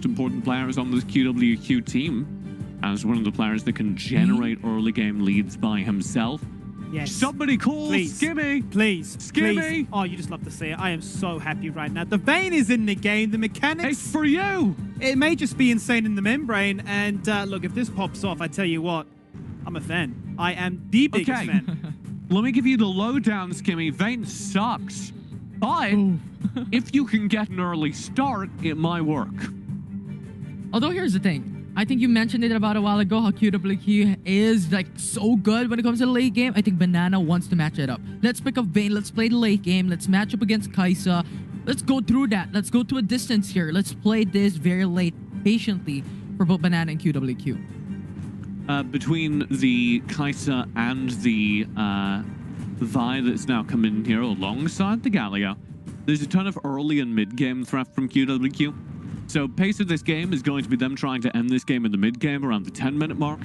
important players on this QWQ team, as one of the players that can generate early game leads by himself. Yes. Somebody call Skimmy! Please. Skimmy! Please. Oh, you just love to see it. I am so happy right now. The Vayne is in the game. The mechanics... It's for you! It may just be insane in the membrane. And look, if this pops off, I tell you what, I'm a fan. I am the biggest fan. Let me give you the lowdown, Skimmy. Vayne sucks. But if you can get an early start, it might work. Although here's the thing. I think you mentioned it about a while ago how QWQ is like so good when it comes to the late game. I think Banana wants to match it up. Let's pick up Vayne. Let's play the late game. Let's match up against Kai'Sa. Let's go through that. Let's go to a distance here. Let's play this very late patiently for both Banana and QWQ. Between the Kai'Sa and the Vi that's now come in here alongside the Galio, there's a ton of early and mid-game threat from QWQ. So pace of this game is going to be them trying to end this game in the mid-game around the 10-minute mark.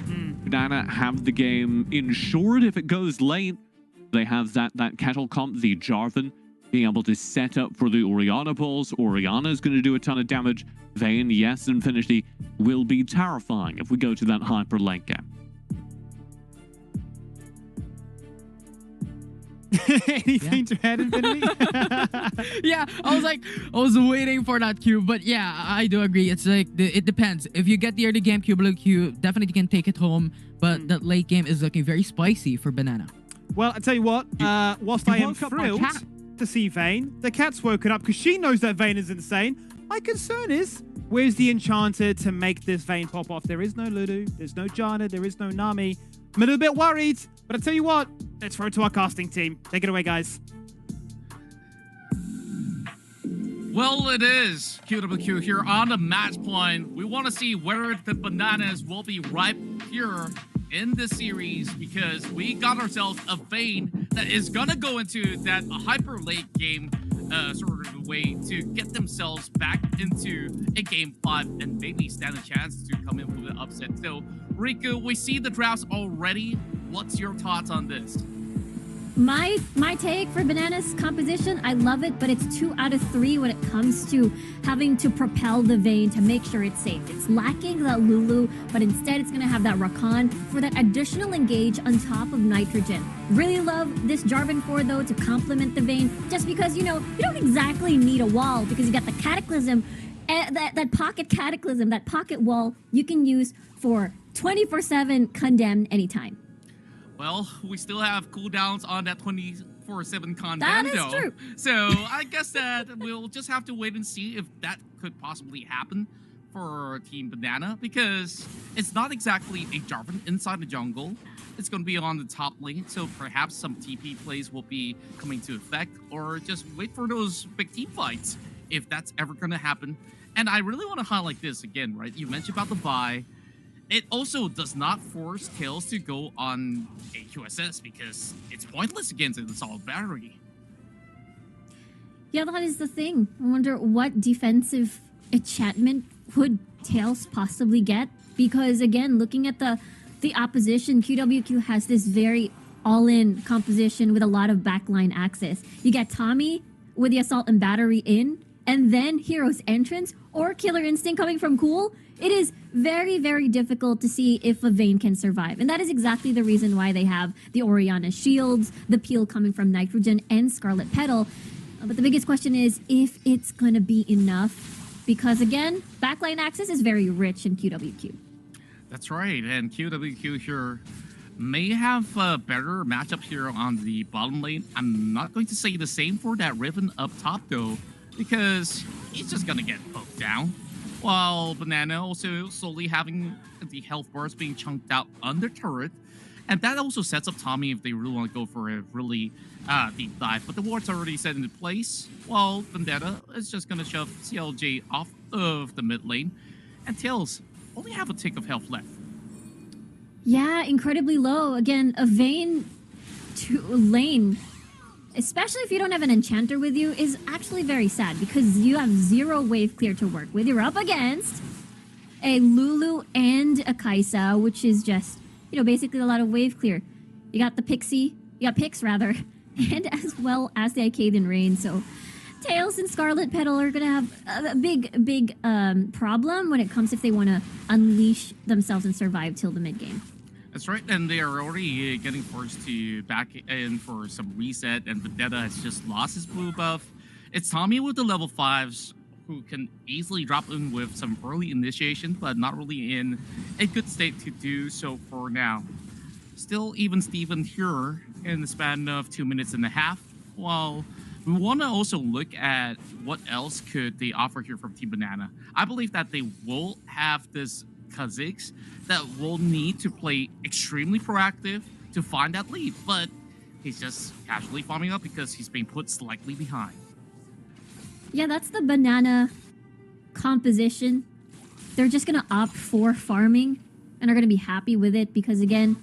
Banana have the game insured if it goes late. They have that kettle comp, the Jarvan, being able to set up for the Orianna pulls. Orianna is going to do a ton of damage. Vayne, yes, Infinity will be terrifying if we go to that hyper late game. Anything to add, Infinity? Yeah, I was waiting for that cue, but yeah, I do agree. It's like, it depends. If you get the early game QWQ, definitely can take it home, but that late game is looking very spicy for Banana. Well, I tell you what, whilst I am thrilled to see Vayne, the cat's woken up because she knows that Vayne is insane. My concern is, where's the enchanter to make this Vayne pop off? There is no Lulu, there's no Janna, there is no Nami. I'm a little bit worried, but I tell you what, let's throw it to our casting team. Take it away, guys. Well, it is QWQ here on the match point. We want to see whether the bananas will be ripe here in this series, because we got ourselves a Vayne that is going to go into that hyper late game sort of way to get themselves back into a game 5 and maybe stand a chance to come in with an upset. So, Riku, we see the drafts already. What's your thoughts on this? My take for Banana's composition, I love it, but it's 2 out of 3 when it comes to having to propel the Vayne to make sure it's safe. It's lacking that Lulu, but instead it's going to have that Rakan for that additional engage on top of Nitrogen. Really love this Jarvan 4, though, to complement the Vayne, just because, you know, you don't exactly need a wall because you got the Cataclysm, that pocket Cataclysm, that pocket wall you can use for 24/7 condemn anytime. Well, we still have cooldowns on that 24/7 condemn, that is though. True. So I guess that we'll just have to wait and see if that could possibly happen for Team Banana, because it's not exactly a Jarvan inside the jungle. It's going to be on the top lane, so perhaps some TP plays will be coming to effect, or just wait for those big team fights if that's ever going to happen. And I really want to highlight this again, right? You mentioned about the Vi. It also does not force Tails to go on a QSS because it's pointless against an assault battery. Yeah, that is the thing. I wonder what defensive enchantment would Tails possibly get? Because again, looking at the opposition, QWQ has this very all-in composition with a lot of backline access. You get Tommy with the assault and battery in, and then Hero's entrance or Killer Instinct coming from Cool. It is very, very difficult to see if a Vayne can survive. And that is exactly the reason why they have the Orianna shields, the peel coming from Nitrogen and Scarlet Petal. But the biggest question is if it's going to be enough. Because again, backline access is very rich in QWQ. That's right. And QWQ here may have a better matchup here on the bottom lane. I'm not going to say the same for that Riven up top, though, because he's just going to get poked down. While Banana also slowly having the health bars being chunked out under turret. And that also sets up Tommy if they really want to go for a really deep dive. But the ward's already set into place, while Vendetta is just going to shove CLJ off of the mid lane. And Tails only have a tick of health left. Yeah, incredibly low. Again, a Vayne to lane, especially if you don't have an enchanter with you, is actually very sad because you have 0 wave clear to work with. You're up against a Lulu and a Kai'Sa, which is just, you know, basically a lot of wave clear. You got the Pixie, you got Pix rather, and as well as the Icadian Rain. So Tails and Scarlet Petal are gonna have a big problem when it comes if they want to unleash themselves and survive till the mid game. That's right, and they are already getting forced to back in for some reset, and Vendetta has just lost his blue buff. It's Tommy with the level 5s who can easily drop in with some early initiation, but not really in a good state to do so for now. Still even Steven here in the span of 2.5 minutes. While we want to also look at what else could they offer here from Team Banana. I believe that they will have this Kha'Zix that will need to play extremely proactive to find that lead, but he's just casually farming up because he's being put slightly behind. Yeah, that's the Banana composition. They're just going to opt for farming and are going to be happy with it because, again,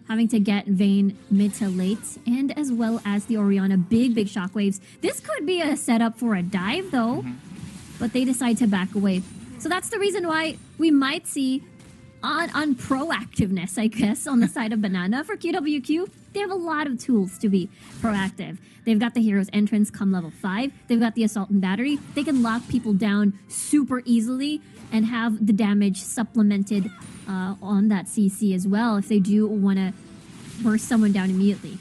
having to get Vayne mid to late and as well as the Orianna big shockwaves. This could be a setup for a dive, though, but they decide to back away. So that's the reason why we might see on proactiveness, I guess, on the side of Banana. For QWQ, they have a lot of tools to be proactive. They've got the Hero's Entrance come level 5. They've got the Assault and Battery. They can lock people down super easily and have the damage supplemented on that CC as well if they do want to burst someone down immediately.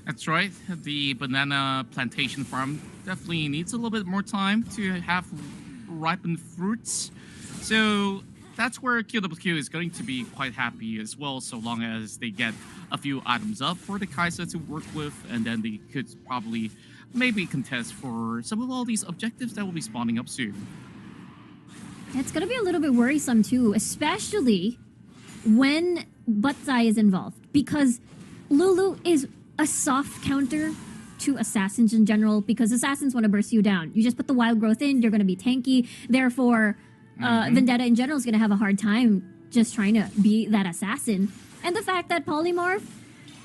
That's right. The Banana Plantation Farm definitely needs a little bit more time to have ripened fruits. So that's where QWQ is going to be quite happy as well, so long as they get a few items up for the Kai'Sa to work with, and then they could probably maybe contest for some of all these objectives that will be spawning up soon. It's going to be a little bit worrisome too, especially when Butzai is involved, because Lulu is a soft counter to assassins in general, because assassins want to burst you down. You just put the wild growth in, you're going to be tanky, therefore Vendetta in general is going to have a hard time just trying to be that assassin. And the fact that Polymorph,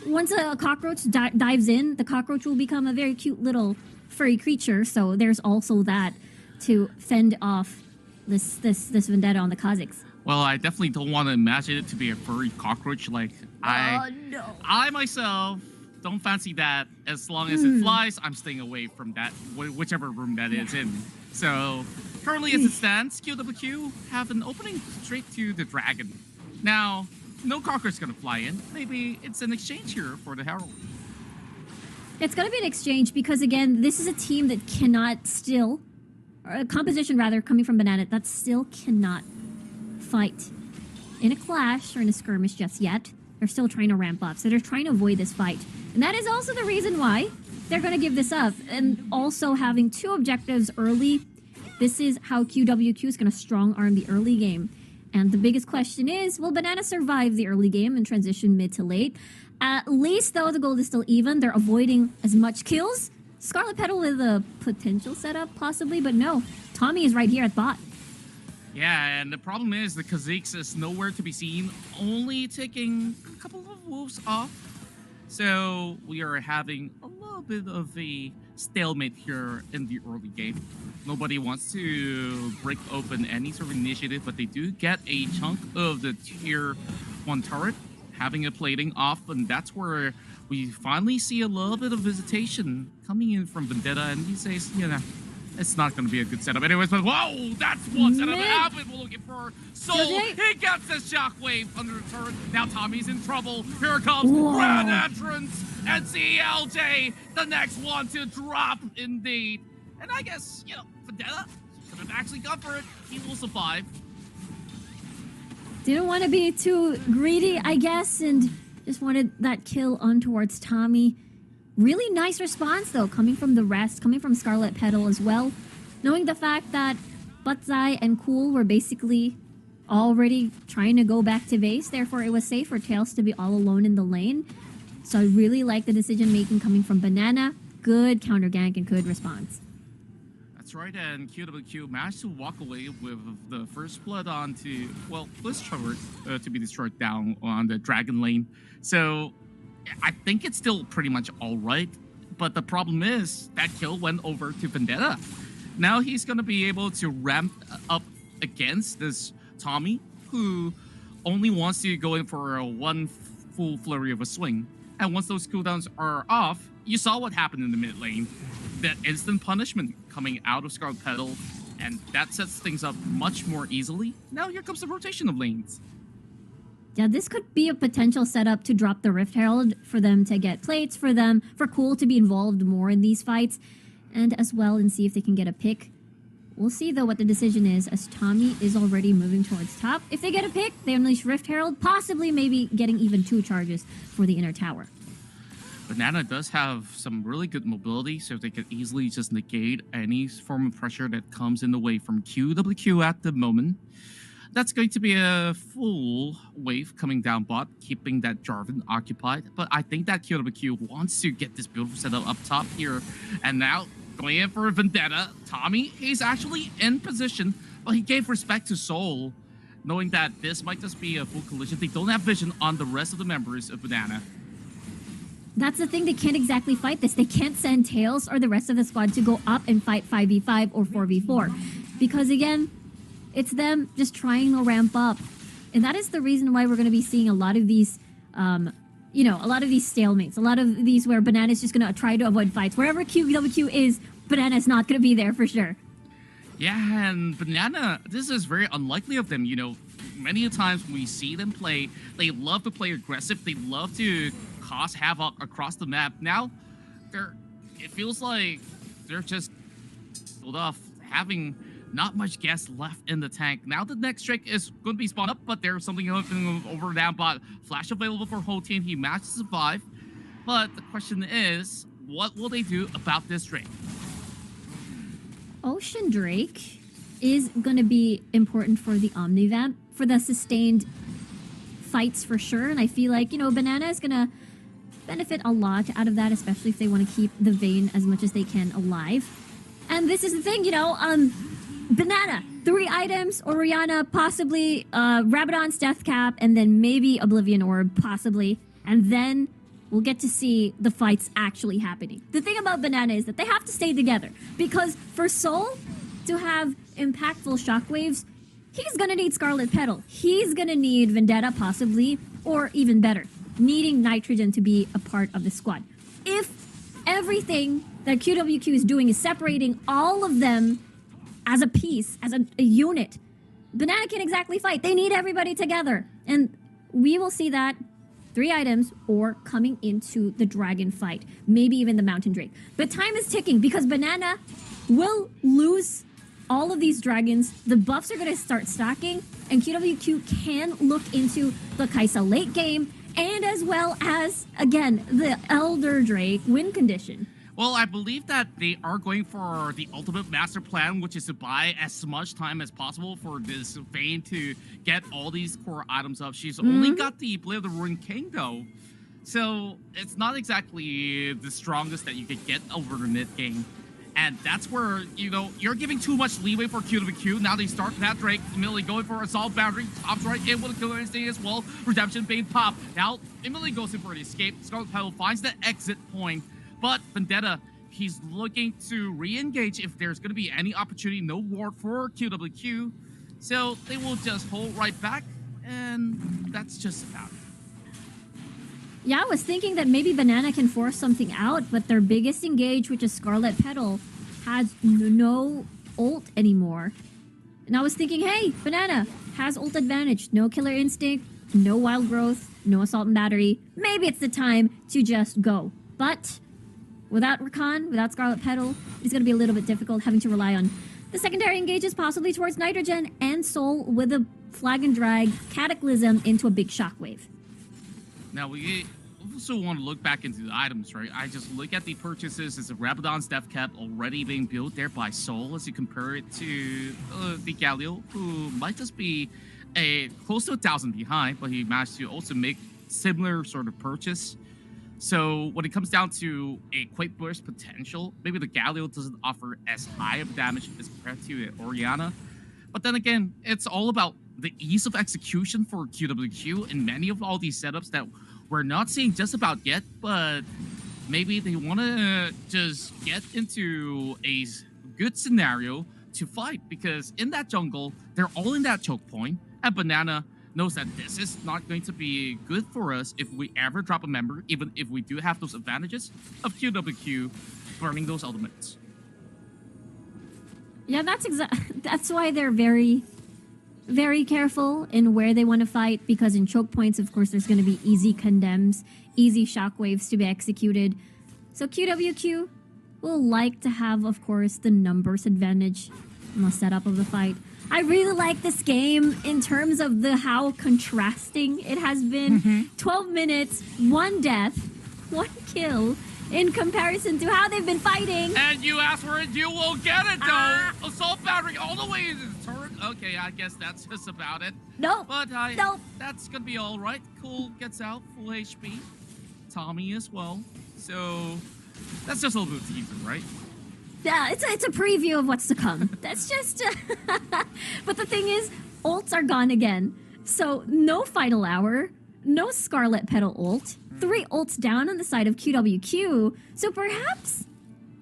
once a cockroach dives in, the cockroach will become a very cute little furry creature, so there's also that to fend off this Vendetta on the Kha'Zix. Well, I definitely don't want to imagine it to be a furry cockroach. Like, I myself don't fancy that. As long as it flies, I'm staying away from that, whichever room that is in. So, currently as it stands, QWQ have an opening straight to the dragon. Now, no cockroach is going to fly in. Maybe it's an exchange here for the Herald. It's going to be an exchange because, again, this is a team that cannot still, or a composition rather, coming from Banana, that still cannot fight in a clash or in a skirmish just yet. They're still trying to ramp up, so they're trying to avoid this fight. And that is also the reason why they're going to give this up. And also having 2 objectives early, this is how QWQ is going to strong-arm the early game. And the biggest question is, will Banana survive the early game and transition mid to late? At least, though, the gold is still even. They're avoiding as much kills. Scarlet Petal with a potential setup, possibly, but no. Tommy is right here at bot. Yeah, and the problem is the Kha'Zix is nowhere to be seen, only taking a couple of wolves off. So we are having a little bit of a stalemate here in the early game. Nobody wants to break open any sort of initiative, but they do get a chunk of the tier 1 turret, having a plating off, and that's where we finally see a little bit of visitation coming in from Vendetta, and he says, you know, it's not going to be a good setup anyways, but whoa, that's what setup happened we're looking for. So he gets the shockwave under the turret. Now Tommy's in trouble. Here comes Grand Entrance and CLJ, the next one to drop indeed. And I guess, you know, Vendetta could have actually gone for it. He will survive. Didn't want to be too greedy, I guess, and just wanted that kill on towards Tommy. Really nice response, though, coming from the rest, coming from Scarlet Petal as well. Knowing the fact that Butzai and Cool were basically already trying to go back to base, therefore it was safe for Tails to be all alone in the lane. So I really like the decision-making coming from Banana. Good counter gank and good response. That's right, and QWQ managed to walk away with the first blood onto, well, this turret to be destroyed down on the dragon lane. So I think it's still pretty much all right, but the problem is that kill went over to Vendetta. Now he's going to be able to ramp up against this Tommy, who only wants to go in for one full flurry of a swing. And once those cooldowns are off, you saw what happened in the mid lane. That instant punishment coming out of Scarlet Petal, and that sets things up much more easily. Now here comes the rotation of lanes. Yeah, this could be a potential setup to drop the Rift Herald for them to get plates, for Cool to be involved more in these fights, and as well and see if they can get a pick. We'll see though what the decision is, as Tommy is already moving towards top. If they get a pick, they unleash Rift Herald, possibly maybe getting even 2 charges for the inner tower. Banana does have some really good mobility, so they could easily just negate any form of pressure that comes in the way from QWQ at the moment. That's going to be a full wave coming down bot, keeping that Jarvan occupied. But I think that QWQ wants to get this beautiful setup up top here. And now, going in for a Vendetta, Tommy, he's actually in position, but he gave respect to Soul, knowing that this might just be a full collision. They don't have vision on the rest of the members of Banana. That's the thing, they can't exactly fight this. They can't send Tails or the rest of the squad to go up and fight 5v5 or 4v4. Because again, it's them just trying to ramp up. And that is the reason why we're going to be seeing a lot of these, a lot of these stalemates. A lot of these where Banana is just going to try to avoid fights. Wherever QWQ is, Banana is not going to be there for sure. Yeah, and Banana, this is very unlikely of them. Many times when we see them play, they love to play aggressive. They love to cause havoc across the map. Now, it feels like they're just pulled off, having not much gas left in the tank. Now the next Drake is going to be spawned up, but there's something over down bot. Flash available for whole team. He managed to survive. But the question is, what will they do about this Drake? Ocean Drake is going to be important for the Omnivamp, for the sustained fights for sure. And I feel like, Banana is going to benefit a lot out of that, especially if they want to keep the Vayne as much as they can alive. And this is the thing, Banana, 3 items, Orianna, possibly Rabadon's Death Cap, and then maybe Oblivion Orb, possibly. And then we'll get to see the fights actually happening. The thing about Banana is that they have to stay together, because for Soul to have impactful shockwaves, he's gonna need Scarlet Petal. He's gonna need Vendetta, possibly, or even better, needing Nitrogen to be a part of the squad. If everything that QWQ is doing is separating all of them as a piece, as a unit, Banana can't exactly fight. They need everybody together. And we will see that 3 items or coming into the dragon fight, maybe even the mountain drake. But time is ticking because Banana will lose all of these dragons. The buffs are going to start stacking, and QWQ can look into the Kaisa late game, and as well as, again, the Elder Drake win condition. Well, I believe that they are going for the ultimate master plan, which is to buy as much time as possible for this Vayne to get all these core items up. She's only got the Blade of the Ruined King, though. So it's not exactly the strongest that you could get over the mid game. And that's where, you're giving too much leeway for QWQ. Now they start that Drake, immediately going for Assault Boundary, tops right in with a killer instinct as well. Redemption Bane pop. Now, immediately goes in for the escape. Scarlet Petal finds the exit point. But Vendetta, he's looking to re-engage if there's going to be any opportunity. No ward for QWQ. So they will just hold right back, and that's just about it. Yeah, I was thinking that maybe Banana can force something out, but their biggest engage, which is Scarlet Petal, has no ult anymore. And I was thinking, hey, Banana has ult advantage. No killer instinct, no wild growth, no assault and battery. Maybe it's the time to just go. But without Rakan, without Scarlet Petal, it's going to be a little bit difficult having to rely on the secondary engages, possibly towards Nitrogen and Soul with a flag and drag Cataclysm into a big shockwave. Now, we also want to look back into the items, right? I just look at the purchases. It's a Rabadon's Death Cap already being built there by Soul as you compare it to the Galio, who might just be close to 1,000 behind, but he managed to also make similar sort of purchase. So when it comes down to a quick burst potential, maybe the Galio doesn't offer as high of damage as compared to Orianna. But then again, it's all about the ease of execution for QWQ in many of all these setups that we're not seeing just about yet, but maybe they want to just get into a good scenario to fight, because in that jungle, they're all in that choke point, and Banana, knows that this is not going to be good for us if we ever drop a member, even if we do have those advantages of QWQ burning those ultimates. Yeah, that's why they're very, very careful in where they want to fight, because in choke points, of course, there's going to be easy condemns, easy shockwaves to be executed. So QWQ will like to have, of course, the numbers advantage in the setup of the fight. I really like this game in terms of how contrasting it has been. 12 minutes, 1 death, 1 kill, in comparison to how they've been fighting. And you asked for it, you will get it, though. Assault battery all the way into the turret. Okay, I guess that's just about it. Nope. But Nope. that's gonna be all right. Cool gets out, full HP. Tommy as well. So that's just a little bit teaser, right? Yeah, it's a preview of what's to come. That's just... But the thing is, ults are gone again. So no final hour, no Scarlet Petal ult, 3 ults down on the side of QWQ. So perhaps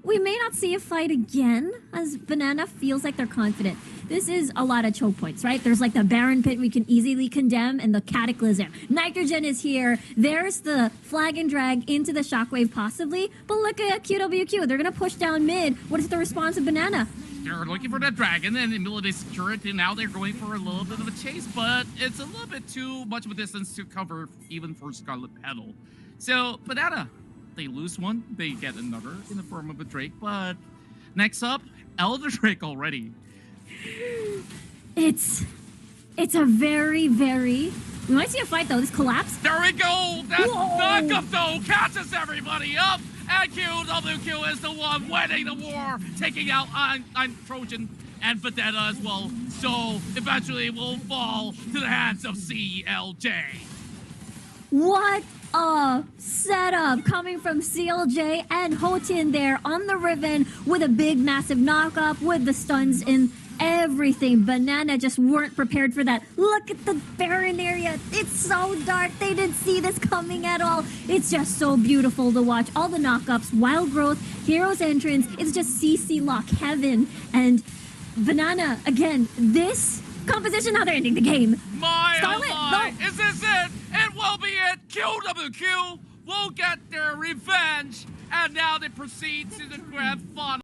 we may not see a fight again, as Banana feels like they're confident. This is a lot of choke points, right? There's like the Baron Pit we can easily condemn, and the Cataclysm. Nitrogen is here. There's the flag and drag into the Shockwave possibly. But look at QWQ. They're going to push down mid. What is the response of Banana? They're looking for that dragon, and in the middle of this turret, and now they're going for a little bit of a chase, but it's a little bit too much of a distance to cover even for Scarlet Petal. So, Banana, they lose one, they get another in the form of a Drake, but next up, Elder Drake already. It's a very, very... We might see a fight, though. This collapse. There we go! That knockup, though, catches everybody up! And QWQ is the one winning the war, taking out Trojan and Vendetta as well. So, eventually it will fall to the hands of CLJ. What a setup coming from CLJ and Hotin there on the Riven with a big, massive knockup with the stuns in everything. Banana just weren't prepared for that. Look at the Baron area. It's so dark. They didn't see this coming at all. It's just so beautiful to watch. All the knockups, Wild Growth, Hero's Entrance. It's just CC lock heaven. And Banana, again, this composition, how they're ending the game. My, is this it? It will be it. QWQ will get their revenge. And now they proceed to the grand final.